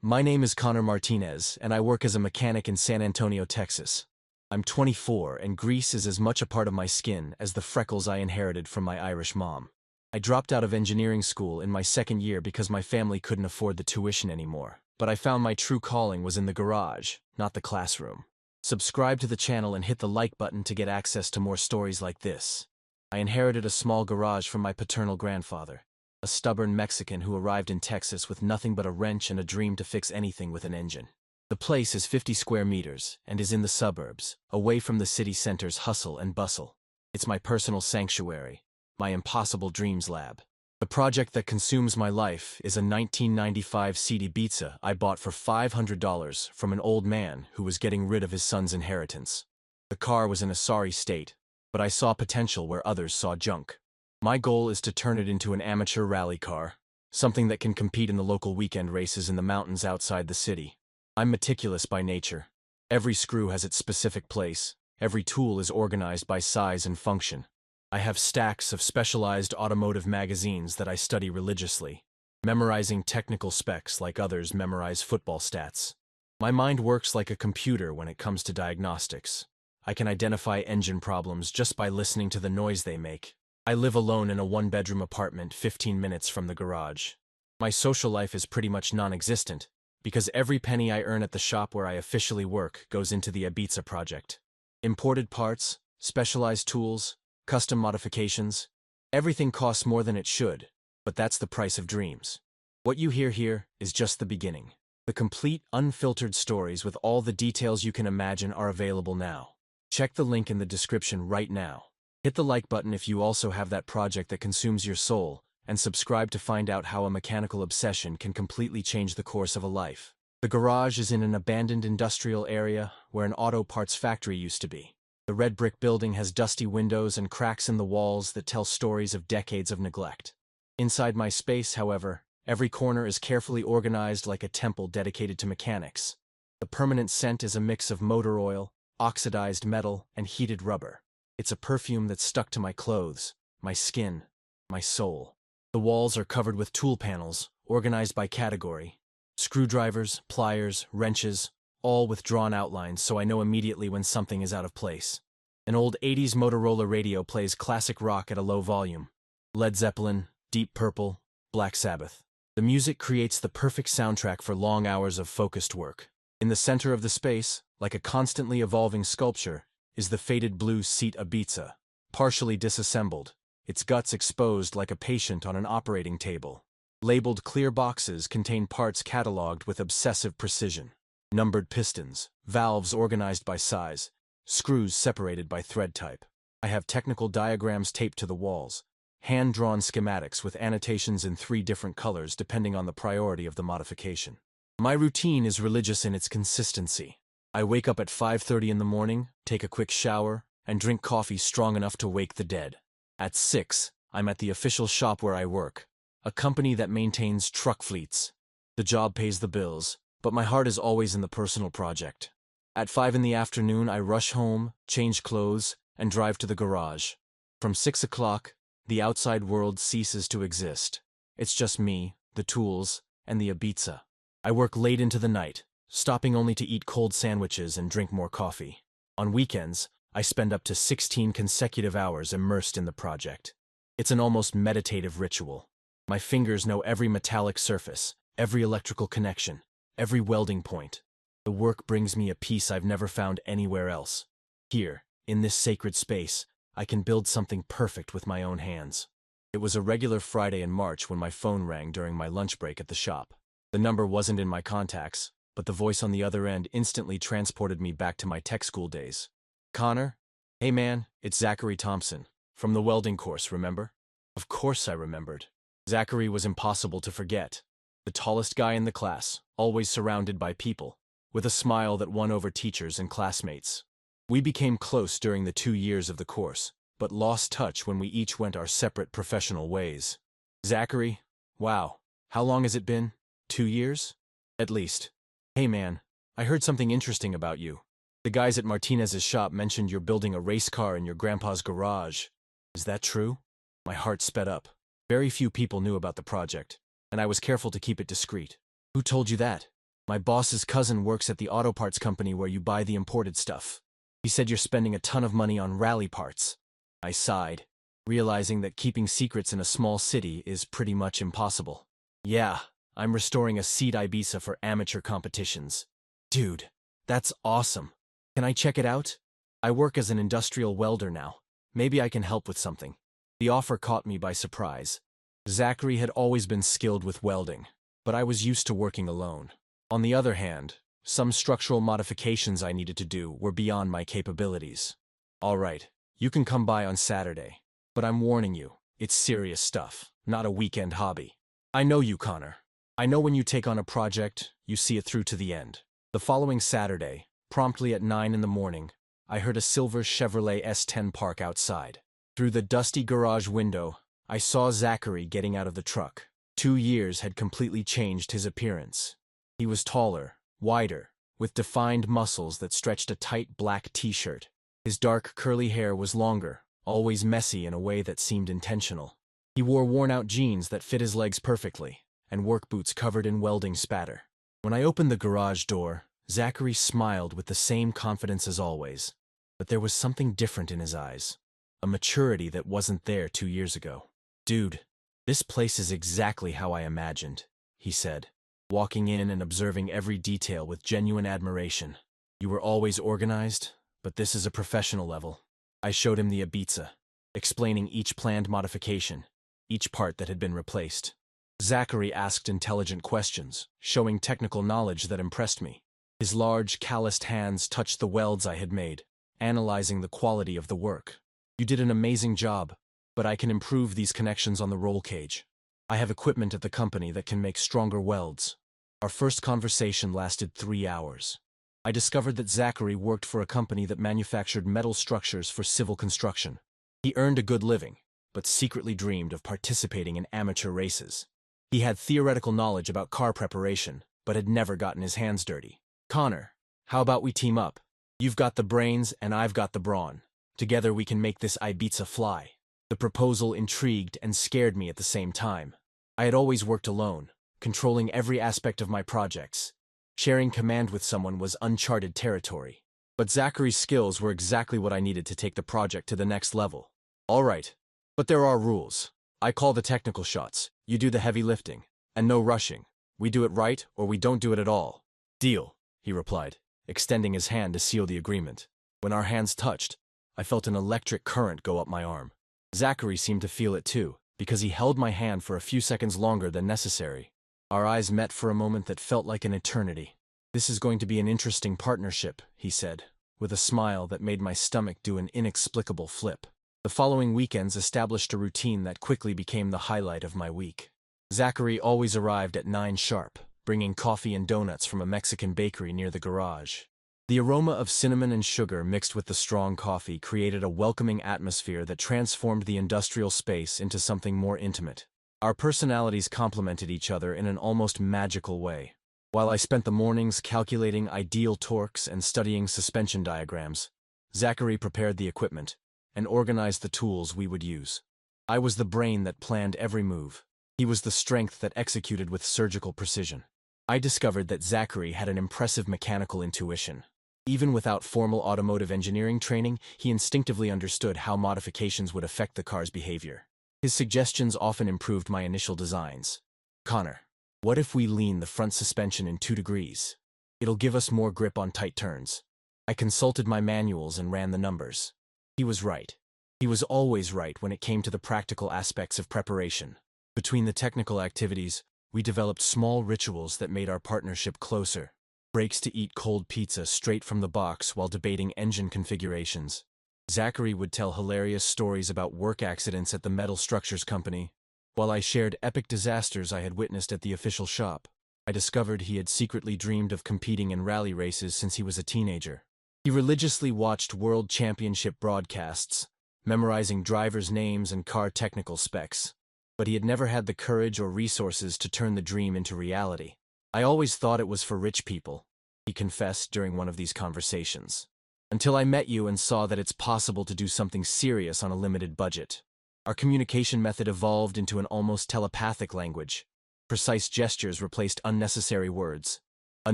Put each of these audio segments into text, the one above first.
My name is Connor Martinez, and I work as a mechanic in San Antonio, Texas. I'm 24, and grease is as much a part of my skin as the freckles I inherited from my Irish mom. I dropped out of engineering school in my second year because my family couldn't afford the tuition anymore, but I found my true calling was in the garage, not the classroom. Subscribe to the channel and hit the like button to get access to more stories like this. I inherited a small garage from my paternal grandfather, a stubborn Mexican who arrived in Texas with nothing but a wrench and a dream to fix anything with an engine. The place is 50 square meters and is in the suburbs, away from the city center's hustle and bustle. It's my personal sanctuary, my impossible dreams lab. The project that consumes my life is a 1995 Seat Ibiza I bought for $500 from an old man who was getting rid of his son's inheritance. The car was in a sorry state, but I saw potential where others saw junk. My goal is to turn it into an amateur rally car, something that can compete in the local weekend races in the mountains outside the city. I'm meticulous by nature. Every screw has its specific place. Every tool is organized by size and function. I have stacks of specialized automotive magazines that I study religiously, memorizing technical specs like others memorize football stats. My mind works like a computer when it comes to diagnostics. I can identify engine problems just by listening to the noise they make. I live alone in a one-bedroom apartment 15 minutes from the garage. My social life is pretty much non-existent, because every penny I earn at the shop where I officially work goes into the Ibiza project. Imported parts, specialized tools, custom modifications, everything costs more than it should, but that's the price of dreams. What you hear here is just the beginning. The complete, unfiltered stories with all the details you can imagine are available now. Check the link in the description right now. Hit the like button if you also have that project that consumes your soul, and subscribe to find out how a mechanical obsession can completely change the course of a life. The garage is in an abandoned industrial area where an auto parts factory used to be. The red brick building has dusty windows and cracks in the walls that tell stories of decades of neglect. Inside my space, however, every corner is carefully organized like a temple dedicated to mechanics. The permanent scent is a mix of motor oil, oxidized metal, and heated rubber. It's a perfume that's stuck to my clothes, my skin, my soul. The walls are covered with tool panels, organized by category. Screwdrivers, pliers, wrenches, all with drawn outlines so I know immediately when something is out of place. An old 80s Motorola radio plays classic rock at a low volume. Led Zeppelin, Deep Purple, Black Sabbath. The music creates the perfect soundtrack for long hours of focused work. In the center of the space, like a constantly evolving sculpture, is the faded blue Seat Ibiza, partially disassembled, its guts exposed like a patient on an operating table. Labeled clear boxes contain parts cataloged with obsessive precision. Numbered pistons, valves organized by size, screws separated by thread type. I have technical diagrams taped to the walls, hand-drawn schematics with annotations in 3 different colors depending on the priority of the modification. My routine is religious in its consistency. I wake up at 5:30 in the morning, take a quick shower, and drink coffee strong enough to wake the dead. At 6, I'm at the official shop where I work, a company that maintains truck fleets. The job pays the bills, but my heart is always in the personal project. At 5 in the afternoon, I rush home, change clothes, and drive to the garage. From 6 o'clock, the outside world ceases to exist. It's just me, the tools, and the Ibiza. I work late into the night, stopping only to eat cold sandwiches and drink more coffee. On weekends, I spend up to 16 consecutive hours immersed in the project. It's an almost meditative ritual. My fingers know every metallic surface, every electrical connection, every welding point. The work brings me a peace I've never found anywhere else. Here, in this sacred space, I can build something perfect with my own hands. It was a regular Friday in March when my phone rang during my lunch break at the shop. The number wasn't in my contacts, but the voice on the other end instantly transported me back to my tech school days. Connor? Hey man, it's Zachary Thompson, from the welding course, remember? Of course I remembered. Zachary was impossible to forget. The tallest guy in the class, always surrounded by people, with a smile that won over teachers and classmates. We became close during the 2 years of the course, but lost touch when we each went our separate professional ways. Zachary, wow, how long has it been? 2 years? At least. Hey man, I heard something interesting about you. The guys at Martinez's shop mentioned you're building a race car in your grandpa's garage. Is that true? My heart sped up. Very few people knew about the project, and I was careful to keep it discreet. Who told you that? My boss's cousin works at the auto parts company where you buy the imported stuff. He said you're spending a ton of money on rally parts. I sighed, realizing that keeping secrets in a small city is pretty much impossible. Yeah, I'm restoring a seed Ibiza for amateur competitions. Dude, that's awesome. Can I check it out? I work as an industrial welder now. Maybe I can help with something. The offer caught me by surprise. Zachary had always been skilled with welding, but I was used to working alone. On the other hand, some structural modifications I needed to do were beyond my capabilities. All right, you can come by on Saturday, but I'm warning you, it's serious stuff, not a weekend hobby. I know you, Connor. I know when you take on a project, you see it through to the end. The following Saturday, promptly at 9 in the morning, I heard a silver Chevrolet S10 park outside. Through the dusty garage window, I saw Zachary getting out of the truck. 2 years had completely changed his appearance. He was taller, wider, with defined muscles that stretched a tight black t-shirt. His dark curly hair was longer, always messy in a way that seemed intentional. He wore worn-out jeans that fit his legs perfectly, and work boots covered in welding spatter. When I opened the garage door, Zachary smiled with the same confidence as always, but there was something different in his eyes, a maturity that wasn't there 2 years ago. Dude, this place is exactly how I imagined, he said, walking in and observing every detail with genuine admiration. You were always organized, but this is a professional level. I showed him the Ibiza, explaining each planned modification, each part that had been replaced. Zachary asked intelligent questions, showing technical knowledge that impressed me. His large, calloused hands touched the welds I had made, analyzing the quality of the work. You did an amazing job, but I can improve these connections on the roll cage. I have equipment at the company that can make stronger welds. Our first conversation lasted 3 hours. I discovered that Zachary worked for a company that manufactured metal structures for civil construction. He earned a good living, but secretly dreamed of participating in amateur races. He had theoretical knowledge about car preparation, but had never gotten his hands dirty. Connor, how about we team up? You've got the brains and I've got the brawn. Together we can make this Ibiza fly. The proposal intrigued and scared me at the same time. I had always worked alone, controlling every aspect of my projects. Sharing command with someone was uncharted territory. But Zachary's skills were exactly what I needed to take the project to the next level. All right, but there are rules. I call the technical shots, you do the heavy lifting, and no rushing. We do it right or we don't do it at all. Deal, he replied, extending his hand to seal the agreement. When our hands touched, I felt an electric current go up my arm. Zachary seemed to feel it too, because he held my hand for a few seconds longer than necessary. Our eyes met for a moment that felt like an eternity. This is going to be an interesting partnership, he said, with a smile that made my stomach do an inexplicable flip. The following weekends established a routine that quickly became the highlight of my week. Zachary always arrived at 9 sharp, bringing coffee and donuts from a Mexican bakery near the garage. The aroma of cinnamon and sugar mixed with the strong coffee created a welcoming atmosphere that transformed the industrial space into something more intimate. Our personalities complemented each other in an almost magical way. While I spent the mornings calculating ideal torques and studying suspension diagrams, Zachary prepared the equipment and organized the tools we would use. I was the brain that planned every move. He was the strength that executed with surgical precision. I discovered that Zachary had an impressive mechanical intuition. Even without formal automotive engineering training, he instinctively understood how modifications would affect the car's behavior. His suggestions often improved my initial designs. Connor, what if we lean the front suspension in 2 degrees? It'll give us more grip on tight turns. I consulted my manuals and ran the numbers. He was right. He was always right when it came to the practical aspects of preparation. Between the technical activities, we developed small rituals that made our partnership closer. Breaks to eat cold pizza straight from the box while debating engine configurations. Zachary would tell hilarious stories about work accidents at the metal structures company, while I shared epic disasters I had witnessed at the official shop. I discovered he had secretly dreamed of competing in rally races since he was a teenager. He religiously watched World Championship broadcasts, memorizing drivers' names and car technical specs, but he had never had the courage or resources to turn the dream into reality. I always thought it was for rich people, he confessed during one of these conversations. Until I met you and saw that it's possible to do something serious on a limited budget. Our communication method evolved into an almost telepathic language. Precise gestures replaced unnecessary words. A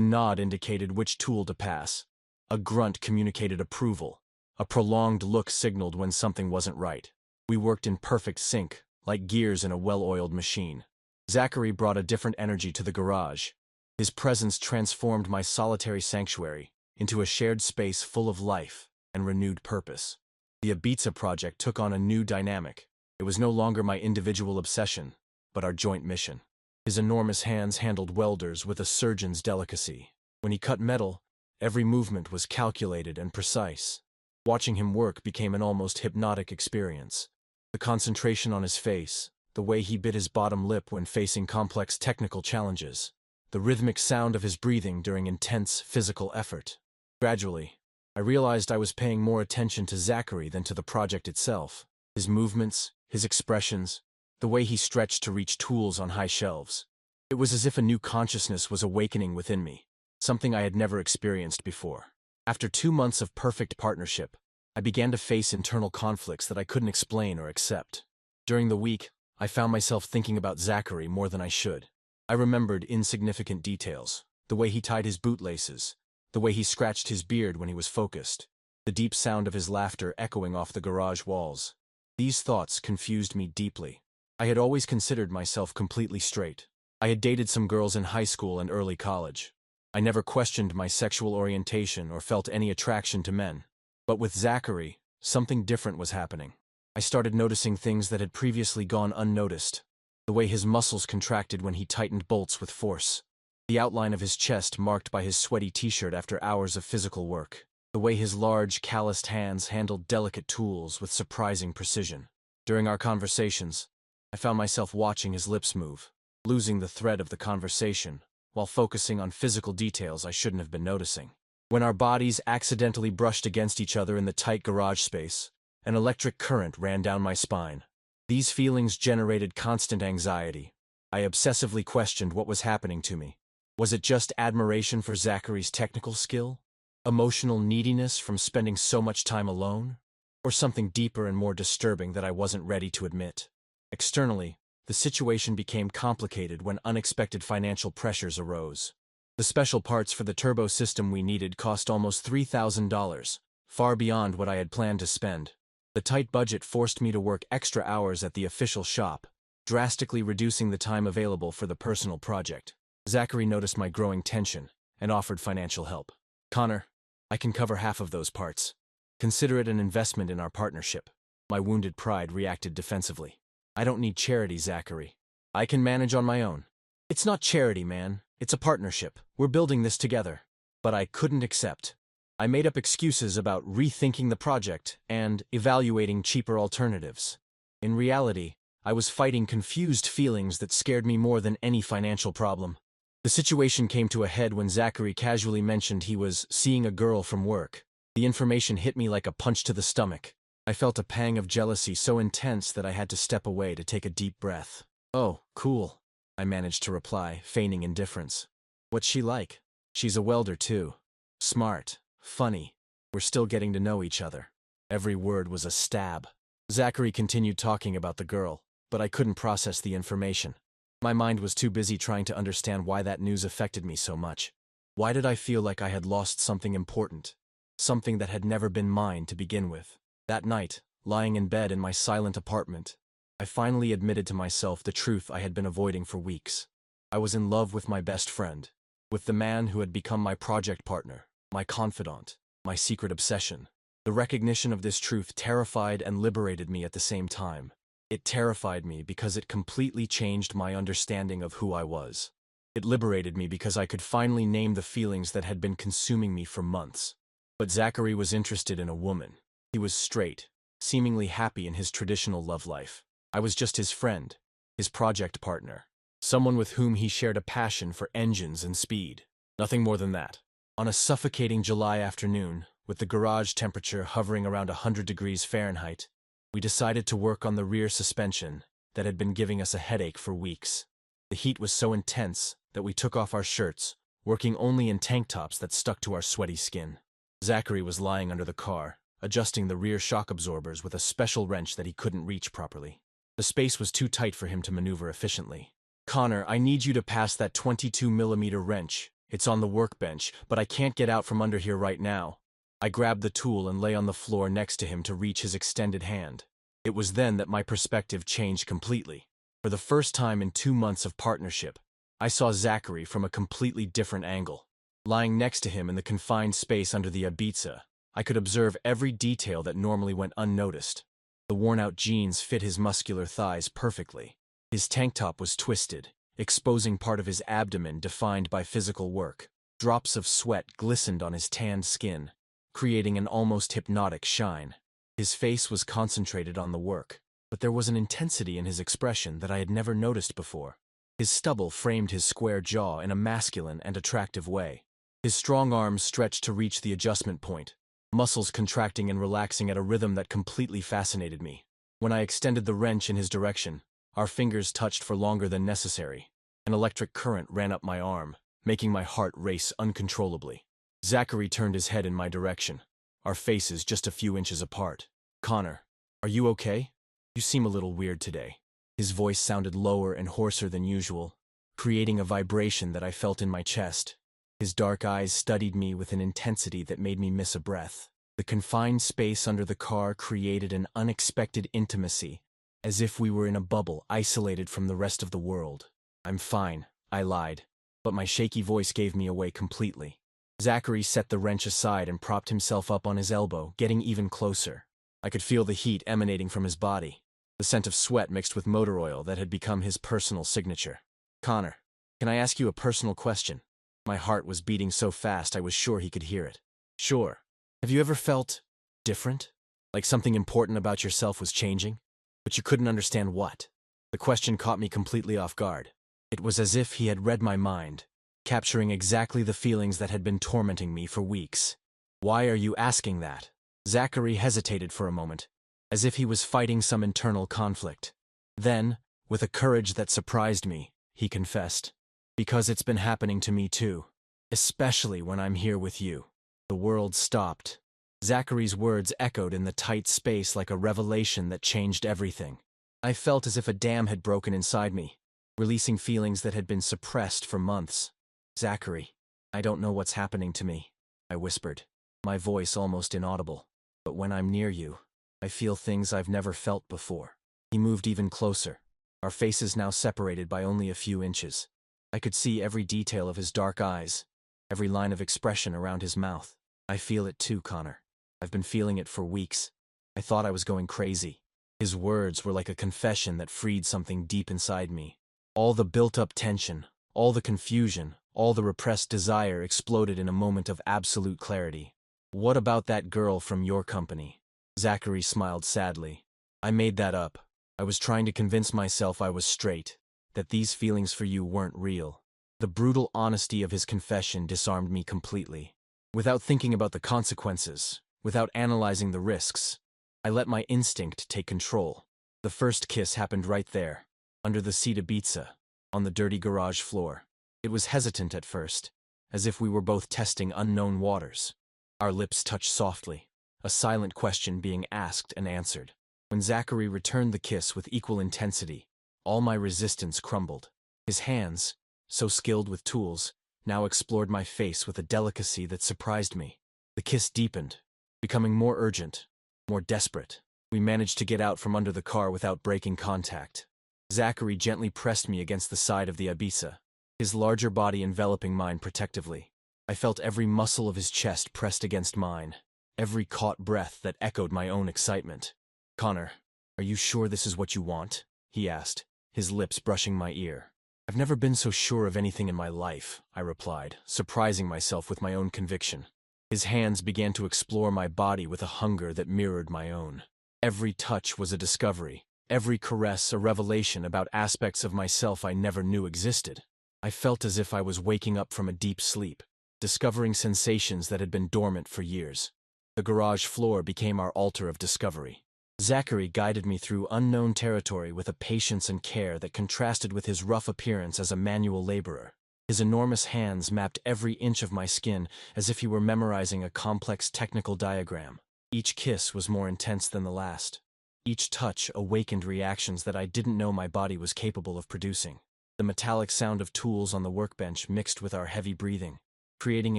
nod indicated which tool to pass. A grunt communicated approval. A prolonged look signaled when something wasn't right. We worked in perfect sync, like gears in a well-oiled machine. Zachary brought a different energy to the garage. His presence transformed my solitary sanctuary into a shared space full of life and renewed purpose. The Ibiza project took on a new dynamic. It was no longer my individual obsession, but our joint mission. His enormous hands handled welders with a surgeon's delicacy. When he cut metal, every movement was calculated and precise. Watching him work became an almost hypnotic experience. The concentration on his face, the way he bit his bottom lip when facing complex technical challenges, the rhythmic sound of his breathing during intense physical effort. Gradually, I realized I was paying more attention to Zachary than to the project itself. His movements, his expressions, the way he stretched to reach tools on high shelves. It was as if a new consciousness was awakening within me, something I had never experienced before. After 2 months of perfect partnership, I began to face internal conflicts that I couldn't explain or accept. During the week, I found myself thinking about Zachary more than I should. I remembered insignificant details, the way he tied his bootlaces, the way he scratched his beard when he was focused, the deep sound of his laughter echoing off the garage walls. These thoughts confused me deeply. I had always considered myself completely straight. I had dated some girls in high school and early college. I never questioned my sexual orientation or felt any attraction to men. But with Zachary, something different was happening. I started noticing things that had previously gone unnoticed. The way his muscles contracted when he tightened bolts with force. The outline of his chest marked by his sweaty t-shirt after hours of physical work. The way his large, calloused hands handled delicate tools with surprising precision. During our conversations, I found myself watching his lips move, losing the thread of the conversation, while focusing on physical details I shouldn't have been noticing. When our bodies accidentally brushed against each other in the tight garage space, an electric current ran down my spine. These feelings generated constant anxiety. I obsessively questioned what was happening to me. Was it just admiration for Zachary's technical skill? Emotional neediness from spending so much time alone? Or something deeper and more disturbing that I wasn't ready to admit? Externally, the situation became complicated when unexpected financial pressures arose. The special parts for the turbo system we needed cost almost $3,000, far beyond what I had planned to spend. The tight budget forced me to work extra hours at the official shop, drastically reducing the time available for the personal project. Zachary noticed my growing tension and offered financial help. "Connor, I can cover half of those parts. Consider it an investment in our partnership." My wounded pride reacted defensively. "I don't need charity, Zachary. I can manage on my own." "It's not charity, man. It's a partnership. We're building this together." But I couldn't accept. I made up excuses about rethinking the project and evaluating cheaper alternatives. In reality, I was fighting confused feelings that scared me more than any financial problem. The situation came to a head when Zachary casually mentioned he was seeing a girl from work. The information hit me like a punch to the stomach. I felt a pang of jealousy so intense that I had to step away to take a deep breath. "Oh, cool," I managed to reply, feigning indifference. "What's she like?" "She's a welder too. Smart, funny. We're still getting to know each other." Every word was a stab. Zachary continued talking about the girl, but I couldn't process the information. My mind was too busy trying to understand why that news affected me so much. Why did I feel like I had lost something important? Something that had never been mine to begin with. That night, lying in bed in my silent apartment, I finally admitted to myself the truth I had been avoiding for weeks. I was in love with my best friend, with the man who had become my project partner, my confidant, my secret obsession. The recognition of this truth terrified and liberated me at the same time. It terrified me because it completely changed my understanding of who I was. It liberated me because I could finally name the feelings that had been consuming me for months. But Zachary was interested in a woman. He was straight, seemingly happy in his traditional love life. I was just his friend, his project partner, someone with whom he shared a passion for engines and speed. Nothing more than that. On a suffocating July afternoon, with the garage temperature hovering around 100 degrees Fahrenheit, we decided to work on the rear suspension that had been giving us a headache for weeks. The heat was so intense that we took off our shirts, working only in tank tops that stuck to our sweaty skin. Zachary was lying under the car, adjusting the rear shock absorbers with a special wrench that he couldn't reach properly. The space was too tight for him to maneuver efficiently. "Connor, I need you to pass that 22mm wrench," It's on the workbench, but I can't get out from under here right now. I grabbed the tool and lay on the floor next to him to reach his extended hand. It was then that my perspective changed completely. For the first time in 2 months of partnership, I saw Zachary from a completely different angle. Lying next to him in the confined space under the Ibiza, I could observe every detail that normally went unnoticed. The worn-out jeans fit his muscular thighs perfectly. His tank top was twisted, exposing part of his abdomen defined by physical work. Drops of sweat glistened on his tanned skin, creating an almost hypnotic shine. His face was concentrated on the work, but there was an intensity in his expression that I had never noticed before. His stubble framed his square jaw in a masculine and attractive way. His strong arms stretched to reach the adjustment point, muscles contracting and relaxing at a rhythm that completely fascinated me. When I extended the wrench in his direction, our fingers touched for longer than necessary. An electric current ran up my arm, making my heart race uncontrollably. Zachary turned his head in my direction, our faces just a few inches apart. "Connor, are you okay? You seem a little weird today." His voice sounded lower and hoarser than usual, creating a vibration that I felt in my chest. His dark eyes studied me with an intensity that made me miss a breath. The confined space under the car created an unexpected intimacy, as if we were in a bubble isolated from the rest of the world. "I'm fine," I lied, but my shaky voice gave me away completely. Zachary set the wrench aside and propped himself up on his elbow, getting even closer. I could feel the heat emanating from his body, the scent of sweat mixed with motor oil that had become his personal signature. "Connor, can I ask you a personal question?" My heart was beating so fast I was sure he could hear it. "Sure. Have you ever felt different? Like something important about yourself was changing, but you couldn't understand what?" The question caught me completely off guard. It was as if he had read my mind, capturing exactly the feelings that had been tormenting me for weeks. "Why are you asking that?" Zachary hesitated for a moment, as if he was fighting some internal conflict. Then, with a courage that surprised me, he confessed, "Because it's been happening to me too, especially when I'm here with you." The world stopped. Zachary's words echoed in the tight space like a revelation that changed everything. I felt as if a dam had broken inside me, releasing feelings that had been suppressed for months. "Zachary, I don't know what's happening to me," I whispered, my voice almost inaudible. "But when I'm near you, I feel things I've never felt before." He moved even closer, our faces now separated by only a few inches. I could see every detail of his dark eyes, every line of expression around his mouth. "I feel it too, Connor. I've been feeling it for weeks. I thought I was going crazy." His words were like a confession that freed something deep inside me. All the built-up tension, all the confusion, all the repressed desire exploded in a moment of absolute clarity. "What about that girl from your company?" Zachary smiled sadly. "I made that up. I was trying to convince myself I was straight, that these feelings for you weren't real." The brutal honesty of his confession disarmed me completely. Without thinking about the consequences, without analyzing the risks, I let my instinct take control. The first kiss happened right there, under the seat Ibiza, on the dirty garage floor. It was hesitant at first, as if we were both testing unknown waters. Our lips touched softly, a silent question being asked and answered. When Zachary returned the kiss with equal intensity, all my resistance crumbled. His hands, so skilled with tools, now explored my face with a delicacy that surprised me. The kiss deepened, becoming more urgent, more desperate. We managed to get out from under the car without breaking contact. Zachary gently pressed me against the side of the Ibiza, his larger body enveloping mine protectively. I felt every muscle of his chest pressed against mine, every caught breath that echoed my own excitement. "Connor, are you sure this is what you want?" he asked, his lips brushing my ear. "I've never been so sure of anything in my life," I replied, surprising myself with my own conviction. His hands began to explore my body with a hunger that mirrored my own. Every touch was a discovery, every caress a revelation about aspects of myself I never knew existed. I felt as if I was waking up from a deep sleep, discovering sensations that had been dormant for years. The garage floor became our altar of discovery. Zachary guided me through unknown territory with a patience and care that contrasted with his rough appearance as a manual laborer. His enormous hands mapped every inch of my skin as if he were memorizing a complex technical diagram. Each kiss was more intense than the last. Each touch awakened reactions that I didn't know my body was capable of producing. The metallic sound of tools on the workbench mixed with our heavy breathing, creating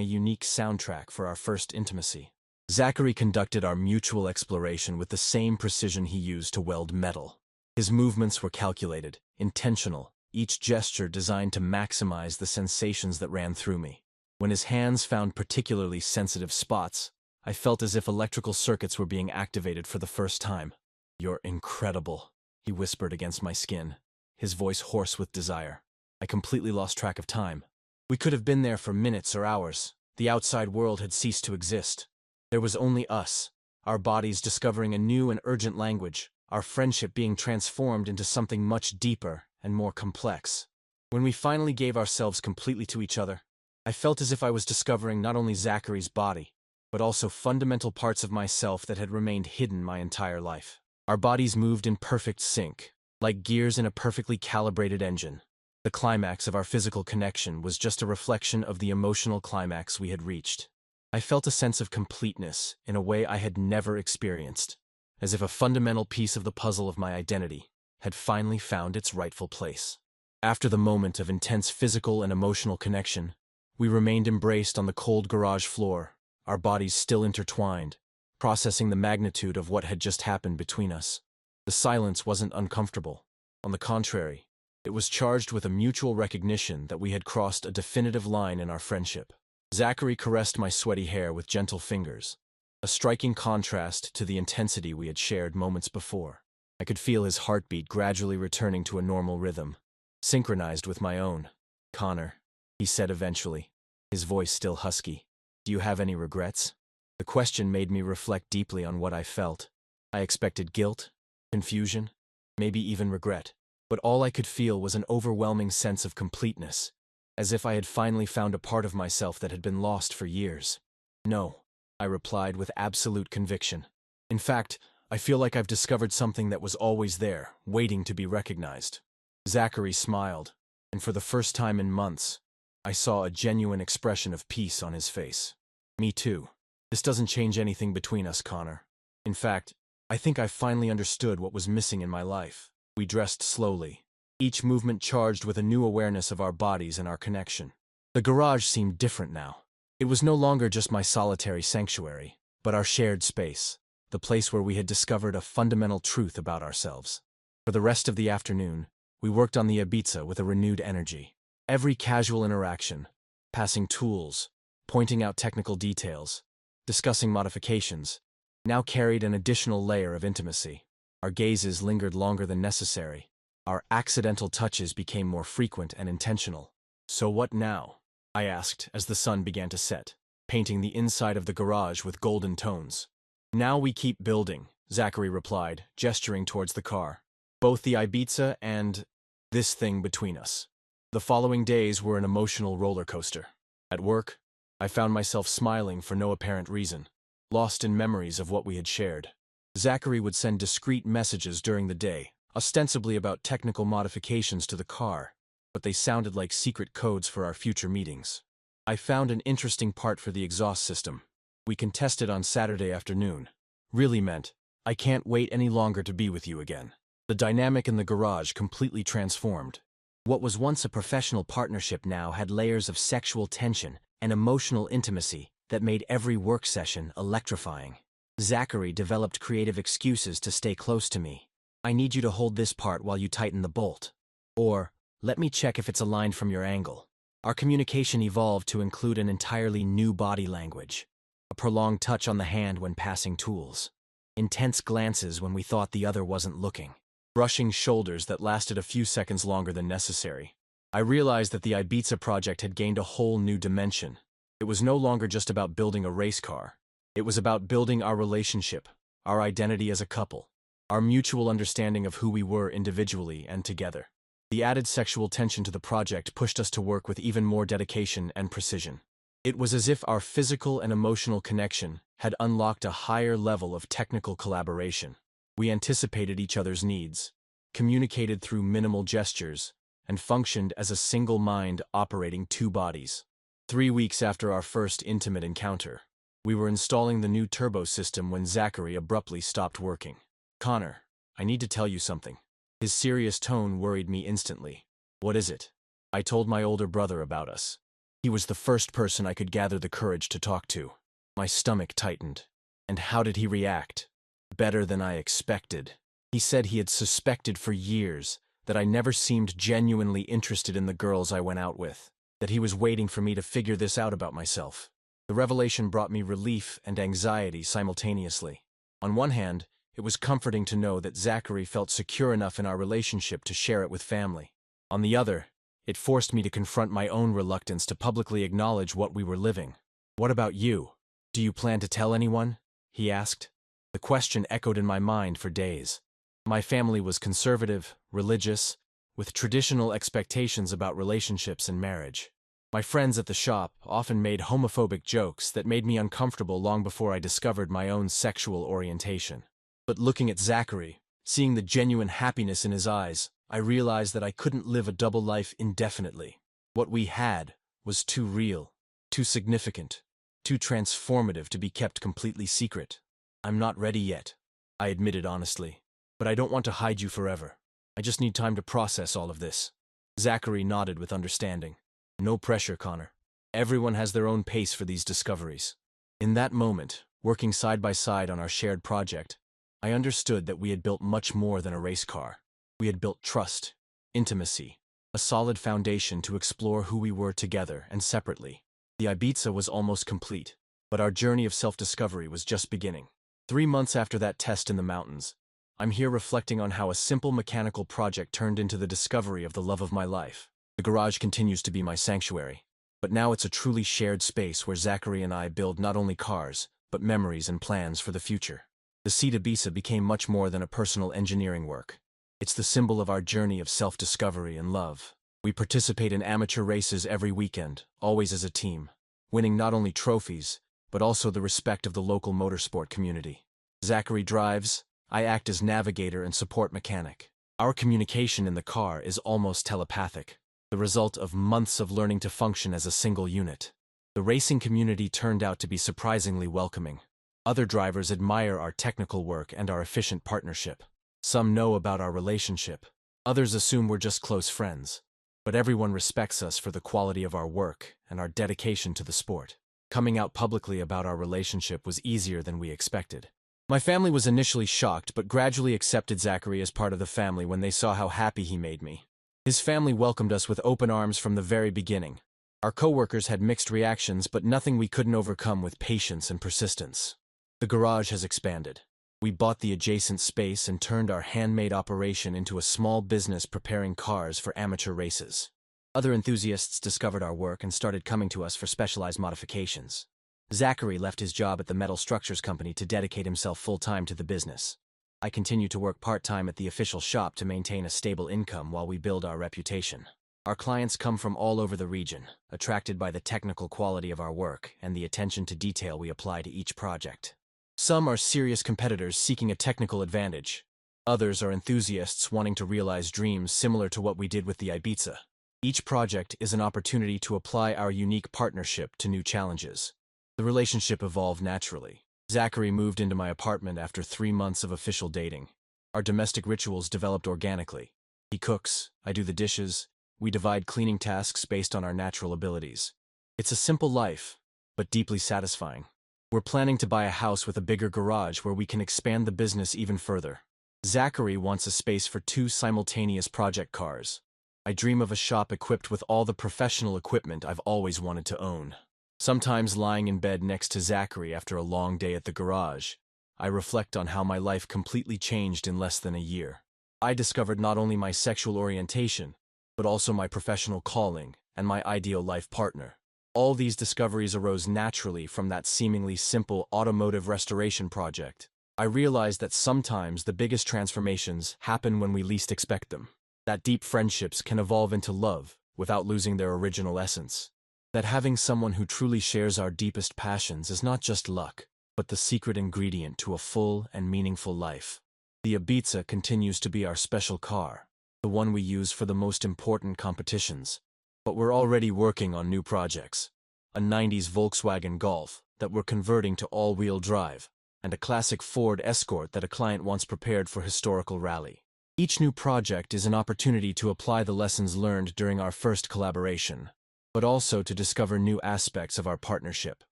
a unique soundtrack for our first intimacy. Zachary conducted our mutual exploration with the same precision he used to weld metal. His movements were calculated, intentional, each gesture designed to maximize the sensations that ran through me. When his hands found particularly sensitive spots, I felt as if electrical circuits were being activated for the first time. "You're incredible," he whispered against my skin, his voice hoarse with desire. I completely lost track of time. We could have been there for minutes or hours. The outside world had ceased to exist. There was only us, our bodies discovering a new and urgent language, our friendship being transformed into something much deeper and more complex. When we finally gave ourselves completely to each other, I felt as if I was discovering not only Zachary's body, but also fundamental parts of myself that had remained hidden my entire life. Our bodies moved in perfect sync, like gears in a perfectly calibrated engine. The climax of our physical connection was just a reflection of the emotional climax we had reached. I felt a sense of completeness in a way I had never experienced, as if a fundamental piece of the puzzle of my identity had finally found its rightful place. After the moment of intense physical and emotional connection, we remained embraced on the cold garage floor, our bodies still intertwined, processing the magnitude of what had just happened between us. The silence wasn't uncomfortable. On the contrary, it was charged with a mutual recognition that we had crossed a definitive line in our friendship. Zachary caressed my sweaty hair with gentle fingers, a striking contrast to the intensity we had shared moments before. I could feel his heartbeat gradually returning to a normal rhythm, synchronized with my own. "Connor," he said eventually, his voice still husky, "do you have any regrets?" The question made me reflect deeply on what I felt. I expected guilt, confusion, maybe even regret, but all I could feel was an overwhelming sense of completeness, as if I had finally found a part of myself that had been lost for years. "No," I replied with absolute conviction. "In fact, I feel like I've discovered something that was always there, waiting to be recognized." Zachary smiled, and for the first time in months, I saw a genuine expression of peace on his face. "Me too. This doesn't change anything between us, Connor. In fact, I think I've finally understood what was missing in my life." We dressed slowly, each movement charged with a new awareness of our bodies and our connection. The garage seemed different now. It was no longer just my solitary sanctuary, but our shared space, the place where we had discovered a fundamental truth about ourselves. For the rest of the afternoon, we worked on the Ibiza with a renewed energy. Every casual interaction, passing tools, pointing out technical details, discussing modifications, now carried an additional layer of intimacy. Our gazes lingered longer than necessary. Our accidental touches became more frequent and intentional. "So what now?" I asked as the sun began to set, painting the inside of the garage with golden tones. "Now we keep building," Zachary replied, gesturing towards the car. "Both the Ibiza and this thing between us." The following days were an emotional roller coaster. At work, I found myself smiling for no apparent reason, lost in memories of what we had shared. Zachary would send discreet messages during the day, ostensibly about technical modifications to the car, but they sounded like secret codes for our future meetings. I found an interesting part for the exhaust system. "We can test it on Saturday afternoon." Really meant, "I can't wait any longer to be with you again." The dynamic in the garage completely transformed. What was once a professional partnership now had layers of sexual tension and emotional intimacy that made every work session electrifying. Zachary developed creative excuses to stay close to me. "I need you to hold this part while you tighten the bolt." Or, "Let me check if it's aligned from your angle." Our communication evolved to include an entirely new body language. A prolonged touch on the hand when passing tools. Intense glances when we thought the other wasn't looking. Brushing shoulders that lasted a few seconds longer than necessary. I realized that the Ibiza project had gained a whole new dimension. It was no longer just about building a race car. It was about building our relationship, our identity as a couple, our mutual understanding of who we were individually and together. The added sexual tension to the project pushed us to work with even more dedication and precision. It was as if our physical and emotional connection had unlocked a higher level of technical collaboration. We anticipated each other's needs, communicated through minimal gestures, and functioned as a single mind operating two bodies. 3 weeks after our first intimate encounter, we were installing the new turbo system when Zachary abruptly stopped working. "Connor, I need to tell you something." His serious tone worried me instantly. What is it? I told my older brother about us. He was the first person I could gather the courage to talk to. My stomach tightened. And how did he react? Better than I expected. He said he had suspected for years that I never seemed genuinely interested in the girls I went out with, that he was waiting for me to figure this out about myself. The revelation brought me relief and anxiety simultaneously. On one hand, it was comforting to know that Zachary felt secure enough in our relationship to share it with family. On the other, it forced me to confront my own reluctance to publicly acknowledge what we were living. "What about you? Do you plan to tell anyone?" he asked. The question echoed in my mind for days. My family was conservative, religious, with traditional expectations about relationships and marriage. My friends at the shop often made homophobic jokes that made me uncomfortable long before I discovered my own sexual orientation. But looking at Zachary, seeing the genuine happiness in his eyes, I realized that I couldn't live a double life indefinitely. What we had was too real, too significant, too transformative to be kept completely secret. "I'm not ready yet," I admitted honestly. "But I don't want to hide you forever. I just need time to process all of this." Zachary nodded with understanding. "No pressure, Connor. Everyone has their own pace for these discoveries." In that moment, working side by side on our shared project, I understood that we had built much more than a race car. We had built trust, intimacy, a solid foundation to explore who we were together and separately. The Ibiza was almost complete, but our journey of self-discovery was just beginning. 3 months after that test in the mountains, I'm here reflecting on how a simple mechanical project turned into the discovery of the love of my life. The garage continues to be my sanctuary, but now it's a truly shared space where Zachary and I build not only cars, but memories and plans for the future. The Seat Ibiza became much more than a personal engineering work. It's the symbol of our journey of self-discovery and love. We participate in amateur races every weekend, always as a team, winning not only trophies, but also the respect of the local motorsport community. Zachary drives, I act as navigator and support mechanic. Our communication in the car is almost telepathic, the result of months of learning to function as a single unit. The racing community turned out to be surprisingly welcoming. Other drivers admire our technical work and our efficient partnership. Some know about our relationship. Others assume we're just close friends. But everyone respects us for the quality of our work and our dedication to the sport. Coming out publicly about our relationship was easier than we expected. My family was initially shocked, but gradually accepted Zachary as part of the family when they saw how happy he made me. His family welcomed us with open arms from the very beginning. Our coworkers had mixed reactions, but nothing we couldn't overcome with patience and persistence. The garage has expanded. We bought the adjacent space and turned our handmade operation into a small business preparing cars for amateur races. Other enthusiasts discovered our work and started coming to us for specialized modifications. Zachary left his job at the metal structures company to dedicate himself full-time to the business. I continue to work part-time at the official shop to maintain a stable income while we build our reputation. Our clients come from all over the region, attracted by the technical quality of our work and the attention to detail we apply to each project. Some are serious competitors seeking a technical advantage. Others are enthusiasts wanting to realize dreams similar to what we did with the Ibiza. Each project is an opportunity to apply our unique partnership to new challenges. The relationship evolved naturally. Zachary moved into my apartment after 3 months of official dating. Our domestic rituals developed organically. He cooks, I do the dishes, we divide cleaning tasks based on our natural abilities. It's a simple life, but deeply satisfying. We're planning to buy a house with a bigger garage where we can expand the business even further. Zachary wants a space for 2 simultaneous project cars. I dream of a shop equipped with all the professional equipment I've always wanted to own. Sometimes lying in bed next to Zachary after a long day at the garage, I reflect on how my life completely changed in less than a year. I discovered not only my sexual orientation, but also my professional calling and my ideal life partner. All these discoveries arose naturally from that seemingly simple automotive restoration project. I realized that sometimes the biggest transformations happen when we least expect them. That deep friendships can evolve into love without losing their original essence. That having someone who truly shares our deepest passions is not just luck, but the secret ingredient to a full and meaningful life. The Ibiza continues to be our special car, the one we use for the most important competitions. But we're already working on new projects. A 90s Volkswagen Golf that we're converting to all-wheel drive, and a classic Ford Escort that a client wants prepared for historical rally. Each new project is an opportunity to apply the lessons learned during our first collaboration, but also to discover new aspects of our partnership.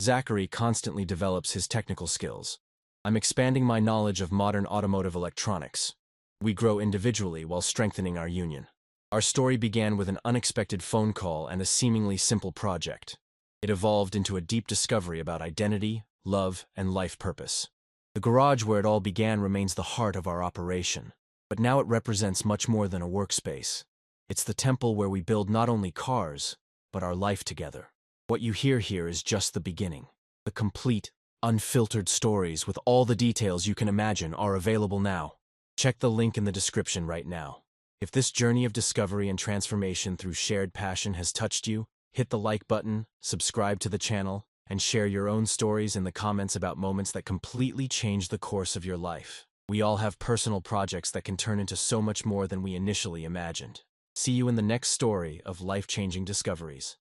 Zachary constantly develops his technical skills. I'm expanding my knowledge of modern automotive electronics. We grow individually while strengthening our union. Our story began with an unexpected phone call and a seemingly simple project. It evolved into a deep discovery about identity, love, and life purpose. The garage where it all began remains the heart of our operation, but now it represents much more than a workspace. It's the temple where we build not only cars, but our life together. What you hear here is just the beginning. The complete, unfiltered stories with all the details you can imagine are available now. Check the link in the description right now. If this journey of discovery and transformation through shared passion has touched you, hit the like button, subscribe to the channel, and share your own stories in the comments about moments that completely changed the course of your life. We all have personal projects that can turn into so much more than we initially imagined. See you in the next story of life-changing discoveries.